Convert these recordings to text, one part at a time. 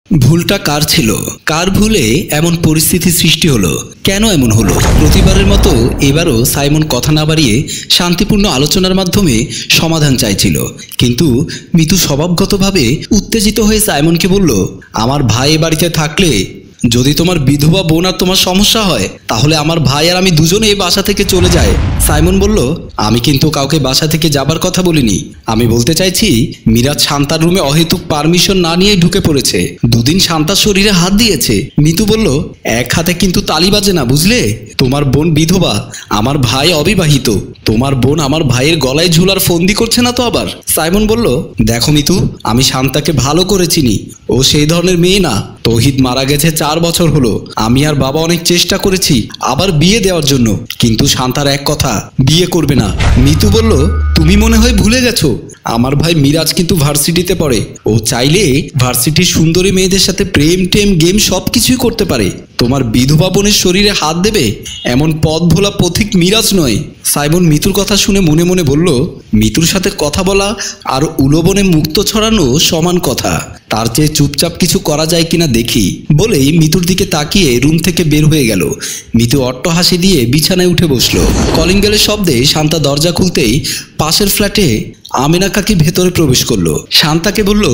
ভুলটা কার ছিল? কার ভুলে এমন পরিস্থিতি সৃষ্টি হলো? কেন এমন হলো? প্রতিবারের মতো এবারও সাইমন কথা না বাড়িয়ে শান্তিপূর্ণ আলোচনার মাধ্যমে সমাধান চাইছিল, কিন্তু মিতু স্বভাবগতভাবে উত্তেজিত হয়ে সাইমনকে বলল, আমার ভাই এ বাড়িতে থাকলে যদি তোমার বিধবা বোন আর তোমার সমস্যা হয় তাহলে আমার ভাই আর আমি দুজনে এই বাসা থেকে চলে যাই। সাইমন বলল, আমি কিন্তু কাউকে বাসা থেকে যাবার কথা বলিনি। আমি বলতে চাইছি মিরাজ শান্তার রুমে অহেতুক পারমিশন না নিয়েই ঢুকে পড়েছে। দুদিন শান্তার শরীরে হাত দিয়েছে। মিতু বলল, এক হাতে কিন্তু তালি বাজে না, বুঝলে? তোমার বোন বিধবা, আমার ভাই অবিবাহিত। তোমার বোন আমার ভাইয়ের গলায় ঝুলার ফন্দি করছে না তো আবার? সাইমন বলল, দেখো মিতু, আমি শান্তাকে ভালো করে চিনি। ও সেই ধরনের মেয়ে না। তৌহিদ মারা গেছে 4 বছর হলো। আমি আর বাবা অনেক চেষ্টা করেছি আবার বিয়ে দেওয়ার জন্য, কিন্তু শান্তার এক কথা, বিয়ে করবে না। মিতু বলল, তুমি মনে হয় ভুলে গেছো, আমার ভাই মিরাজ কিন্তু ভার্সিটিতে পড়ে। ও চাইলে ভার্সিটির সুন্দরী মেয়েদের সাথে প্রেম টেম গেম সবকিছুই করতে পারে। তোমার বিধবা বোনের শরীরে হাত দেবে এমন পথ ভোলা পথিক মিরাজ নয়। সাইমন মিতুর কথা শুনে মনে মনে বলল, মিতুর সাথে কথা বলা আর উলোবনে মুক্ত ছড়ানো সমান কথা। তার চেয়ে চুপচাপ কিছু করা যায় কিনা দেখি বলেই মিতুর দিকে তাকিয়ে রুম থেকে বের হয়ে গেল। মিতু অট্ট হাসি দিয়ে বিছানায় উঠে বসলো। কলিং বেলের শব্দে শান্তা দরজা খুলতেই পাশের ফ্ল্যাটে আমিনা কাকি ভেতরে প্রবেশ করলো। শান্তাকে বলল,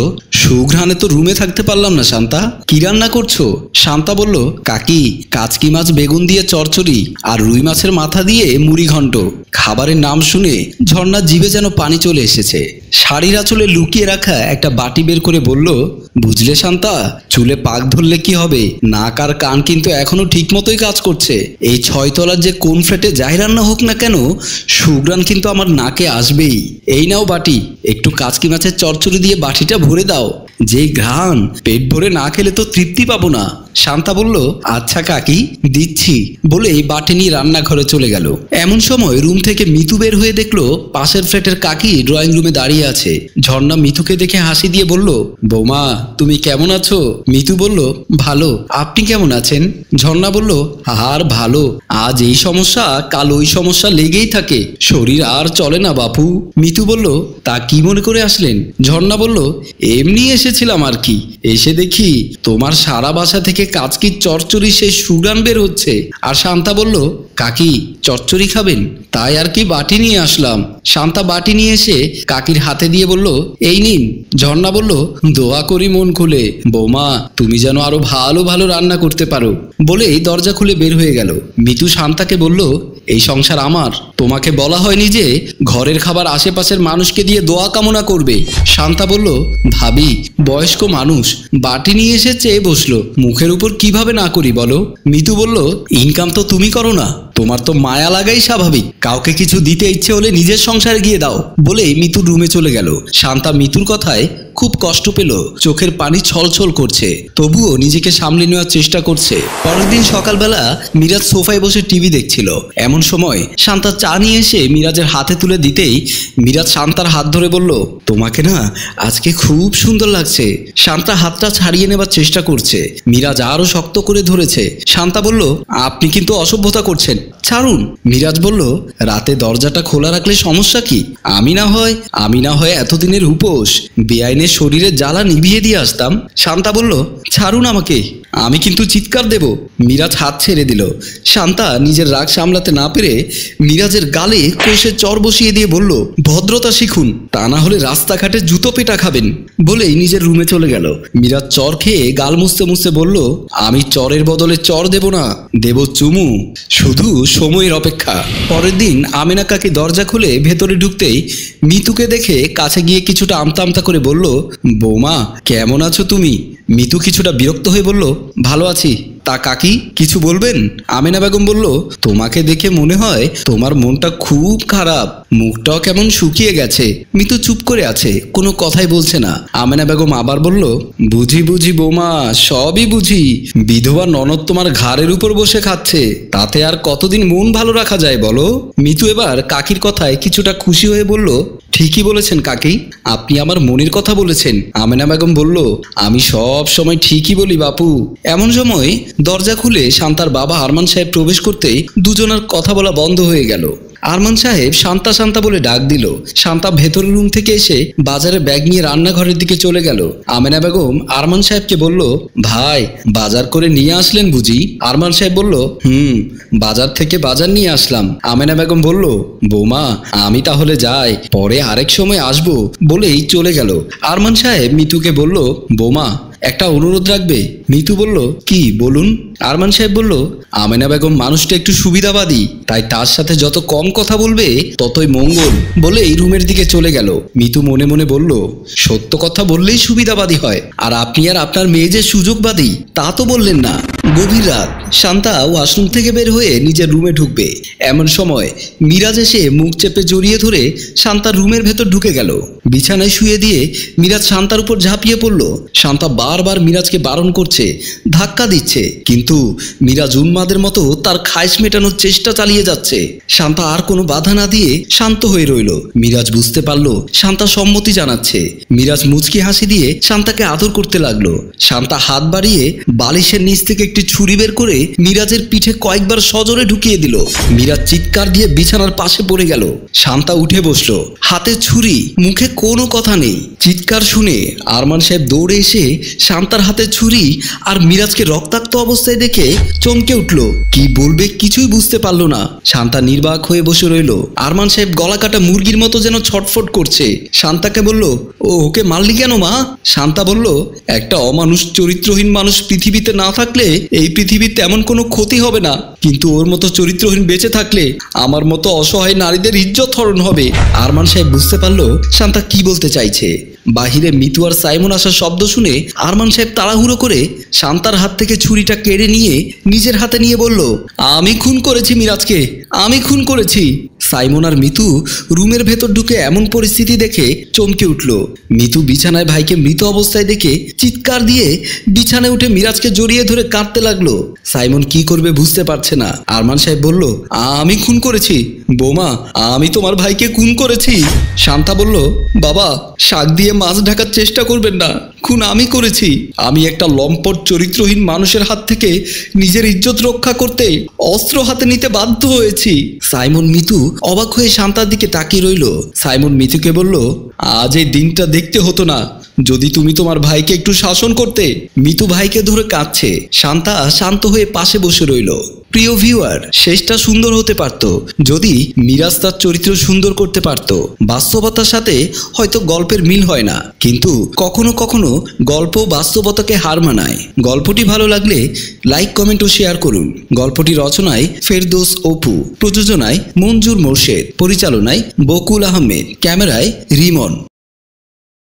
সুঘ্রাণে তো রুমে থাকতে পারলাম না। শান্তা, কি রান্না করছো? শান্তা বলল, কাকি, কাচকি মাছ বেগুন দিয়ে চচ্চড়ি আর রুই মাছের মাথা দিয়ে মুড়ি ঘন্ট। খাবারের নাম শুনে ঝর্ণার জিভে যেন পানি চলে এসেছে। শাড়ির আঁচলে লুকিয়ে রাখা একটা বাটি বের করে বলল, বুঝলে শান্তা, চুলে পাক ধরলে কি হবে? নাক আর কান কিন্তু এখনো ঠিক মতোই কাজ করছে। এই 6 তলার যে কোন ফ্ল্যাটে যাই রান্না হোক না কেন, সুঘ্রাণ কিন্তু আমার নাকে আসবেই। এই নাও বাটি, একটু কাচকি মাছের চচ্চড়ি দিয়ে বাটিটা ভরে দাও। যে ঘ্রাণ, পেট ভরে না খেলে তো তৃপ্তি পাবো না। শান্তা বলল, আচ্ছা কাকি, দিচ্ছি বলেই বাটি নিয়ে রান্নাঘরে চলে গেল। এমন সময় রুম থেকে মিতু বের হয়ে দেখলো পাশের ফ্ল্যাটের কাকি ড্রয়িং রুমে দাঁড়িয়ে আছে। ঝর্ণা মিতুকে দেখে হাসি দিয়ে বলল, বৌমা, তুমি কেমন আছো? মিতু বলল, ভালো, আপনি কেমন আছেন? ঝর্ণা বলল, আর ভালো, আজ এই সমস্যা কাল ওই সমস্যা লেগেই থাকে, শরীর আর চলে না বাপু। মিতু বলল, তা কি মনে করে আসলেন? ঝর্ণা বলল, এমনি এসেছিলাম আর কি। এসে দেখি তোমার সারা বাসা থেকে কাচকির চচ্চড়ি সেই সুঘ্রাণ বের হচ্ছে। আর শান্তা বলল, কাকি, চচ্চড়ি খাবেন? তাই আর কি বাটি নিয়ে আসলাম। শান্তা বাটি নিয়ে এসে কাকির হাতে দিয়ে বলল, এই নিন। ঝর্ণা বলল, দোয়া করি মন খুলে, বৌমা, তুমি যেন আরো ভালো ভালো রান্না করতে পারো বলেই দরজা খুলে বের হয়ে গেল। মিতু শান্তাকে বলল, এই সংসার আমার, তোমাকে বলা হয়নি যে ঘরের খাবার আশেপাশের মানুষকে দিয়ে দোয়া কামনা করবে? শান্তা বলল, ভাবি, বয়স্ক মানুষ, বাটি নিয়ে এসে চেয়ে বসলো, মুখের উপর কিভাবে না করি বলো? মিতু বলল, ইনকাম তো তুমি করো না, তোমার তো মায়া লাগাই স্বাভাবিক। কাউকে কিছু দিতে ইচ্ছে হলে নিজের সংসারে গিয়ে দাও বলেই মিতুর রুমে চলে গেল। শান্তা মিতুর কথায় খুব কষ্ট পেল, চোখের পানি ছলছল করছে, তবুও নিজেকে সামলে নেওয়ার চেষ্টা করছে। পরের দিন সকালবেলা মিরাজ সোফায় বসে টিভি দেখছিল। এমন সময় শান্তা চা নিয়ে এসে মিরাজের হাতে তুলে দিতেই মিরাজ শান্তার হাত ধরে বলল, তোমাকে না আজকে খুব সুন্দর লাগছে। শান্তা হাতটা ছাড়িয়ে নেবার চেষ্টা করছে, মিরাজ আরো শক্ত করে ধরেছে। শান্তা বলল, আপনি কিন্তু অসভ্যতা করছেন, ছাড়ুন। মিরাজ বলল, রাতে দরজাটা খোলা রাখলে সমস্যা কি? আমি না হয় এতদিনের উপোস বেআইনের শরীরে জ্বালা নিভিয়ে দিয়ে আসতাম। শান্তা বলল, ছাড়ুন আমাকে, আমি কিন্তু চিৎকার দেব। মিরাজ হাত ছেড়ে দিল। শান্তা নিজের রাগ সামলাতে না পেরে মিরাজের গালে কষে চর বসিয়ে দিয়ে বলল, ভদ্রতা শিখুন, তা না হলে রাস্তাঘাটে জুতো পেটা খাবেন বলেই নিজের রুমে চলে গেল। মিরাজ চর খেয়ে গাল মুছতে মুছতে বলল, আমি চরের বদলে চর দেব না, দেব চুমু, শুধু সময়ের অপেক্ষা। পরের দিন আমিনা কাকি দরজা খুলে ভেতরে ঢুকতেই মিতুকে দেখে কাছে গিয়ে কিছুটা আমতা আমতা করে বলল, বৌমা, কেমন আছো তুমি? মিতু কিছুটা বিরক্ত হয়ে বলল, ভালো আছি। তা কাকি, কিছু বলবেন? আমিনা বেগম বলল, তোমাকে দেখে মনে হয় তোমার মনটা খুব খারাপ, মুখটাও কেমন শুকিয়ে গেছে। মিতু চুপ করে আছে, কোনো কথাই বলছে না। আমিনা বেগম আবার বলল, বুঝি বৌমা, সবই বুঝি। বিধবা ননদ তোমার ঘাড়ের উপর বসে খাচ্ছে, তাতে আর কতদিন মন ভালো রাখা যায় বলো? মিতু এবার কাকির কথায় কিছুটা খুশি হয়ে বলল, ঠিকই বলেছেন কাকি, আপনি আমার মনের কথা বলেছেন। আমিনা বেগম বলল, আমি সব সময় ঠিকই বলি বাপু। এমন সময় দরজা খুলে শান্তার বাবা আরমান সাহেব প্রবেশ করতেই দুজনের কথা বলা বন্ধ হয়ে গেল। আরমান সাহেব শান্তা শান্তা বলে ডাক দিল। শান্তা ভেতরের রুম থেকে এসে বাজারে ব্যাগ নিয়ে রান্নাঘরের দিকে চলে গেল। আমেনা বেগম আরমান সাহেবকে বলল, ভাই বাজার করে নিয়ে আসলেন বুঝি? আরমান সাহেব বলল, বাজার থেকে বাজার নিয়ে আসলাম। আমেনা বেগম বলল, বৌমা আমি তাহলে যাই, পরে আরেক সময় আসবো বলেই চলে গেল। আরমান সাহেব মিতুকে বলল, বৌমা একটা অনুরোধ রাখবে? মিতু বলল, কি বলুন? আরমান সাহেব বলল, আমেনা বেগম মানুষটা একটু সুবিধাবাদী, তাই তার সাথে যত কম কথা বলবে ততই মঙ্গল বলেই রুমের দিকে চলে গেল। মিতু মনে মনে বলল, সত্য কথা বললেই সুবিধাবাদী হয়, আর আপনি আর আপনার মেয়ে যে সুযোগবাদী তা তো বললেন না। গভীর রাত, শান্তা ওয়াশরুম থেকে বের হয়ে নিজের রুমে ঢুকবে, এমন সময় মিরাজ এসে মুখ চেপে জড়িয়ে ধরে শান্তার রুমের ভেতর ঢুকে গেল। বিছানায় শুয়ে দিয়ে মিরাজ শান্তার উপর ঝাঁপিয়ে পড়ল। শান্তা বারবার মিরাজকে বারণ করছে, ধাক্কা দিচ্ছে, কিন্তু মিরাজ উন্মাদের মতো তার খায়েশ মেটানোর চেষ্টা চালিয়ে যাচ্ছে। শান্তা আর কোনো বাধা না দিয়ে শান্ত হয়ে রইল। মিরাজ বুঝতে পারল শান্তা সম্মতি জানাচ্ছে। মিরাজ মুচকি হাসি দিয়ে শান্তাকে আদর করতে লাগলো। শান্তা হাত বাড়িয়ে বালিশের নিচ থেকে একটি ছুরি বের করে মিরাজের পিঠে কয়েকবার সজোরে ঢুকিয়ে দিল। মিরাজ চিৎকার দিয়ে বিছানার পাশে পড়ে গেল। শান্তা উঠে বসলো, হাতে ছুরি, মুখে কোনো কথা নেই। চিৎকার শুনে আরমান সাহেব দৌড়ে এসে শান্তার হাতে ছুরি আর মিরাজকে রক্তাক্ত অবস্থায় দেখে চমকে উঠল। কি বলবে কিছুই বুঝতে পারলো না। শান্তা নির্বাক হয়ে বসে রইল। আরমান সাহেব গলা কাটা মুরগির মতো যেন ছটফট করছে। শান্তাকে বলল, ওকে মারলি কেন মা? শান্তা বলল, একটা অমানুষ চরিত্রহীন মানুষ পৃথিবীতে না থাকলে এই পৃথিবীতে তেমন কোনো ক্ষতি হবে না, কিন্তু ওর মতো চরিত্রহীন বেঁচে থাকলে আমার মতো অসহায় নারীদের ইজ্জত হরণ হবে। আরমান সাহেব বুঝতে পারলো শান্তা কি বলতে চাইছে। বাহিরে মিতু আর সাইমন আসার শব্দ শুনে আরমান সাহেব তাড়াহুড়ো করে শান্তার হাত থেকে ছুরিটা কেড়ে নিয়ে নিজের হাতে নিয়ে বলল, আমি খুন করেছি মিরাজকে, আমি খুন করেছি। সাইমন আর মিতু রুমের ভেতর ঢুকে এমন পরিস্থিতি দেখে চমকে উঠল। মিতু বিছানায় ভাইকে মৃত অবস্থায় দেখে চিৎকার দিয়ে বিছানায় উঠে মিরাজকে জড়িয়ে ধরে কাঁদতে লাগলো। সাইমন কি করবে বুঝতে পারছে না। আরমান সাহেব বলল, আমি খুন করেছি বৌমা, আমি তোমার ভাইকে খুন করেছি। শান্তা বলল, বাবা শাক দিয়ে মাছ ঢাকার চেষ্টা করবেন না, খুন আমি করেছি। আমি একটা লম্পট চরিত্রহীন মানুষের হাত থেকে নিজের ইজ্জত রক্ষা করতে অস্ত্র হাতে নিতে বাধ্য হয়েছি। সাইমন মিতু অবাক হয়ে শান্তার দিকে তাকিয়ে রইল। সাইমন মিতুকে বলল, আজ এই দিনটা দেখতে হতো না যদি তুমি তোমার ভাইকে একটু শাসন করতে। মিতু ভাইকে ধরে কাঁদছে। শান্তা শান্ত হয়ে পাশে বসে রইল। প্রিয় ভিউয়ার, শেষটা সুন্দর হতে পারত যদি মিরাজ তার চরিত্র সুন্দর করতে পারত। বাস্তবতার সাথে হয়তো গল্পের মিল হয় না, কিন্তু কখনো কখনো গল্প বাস্তবতাকে হার মানায়। গল্পটি ভালো লাগলে লাইক, কমেন্ট ও শেয়ার করুন। গল্পটি রচনায় ফেরদৌস অপু, প্রযোজনায় মঞ্জুর মোর্শেদ, পরিচালনায় বকুল আহমেদ, ক্যামেরায় রিমন।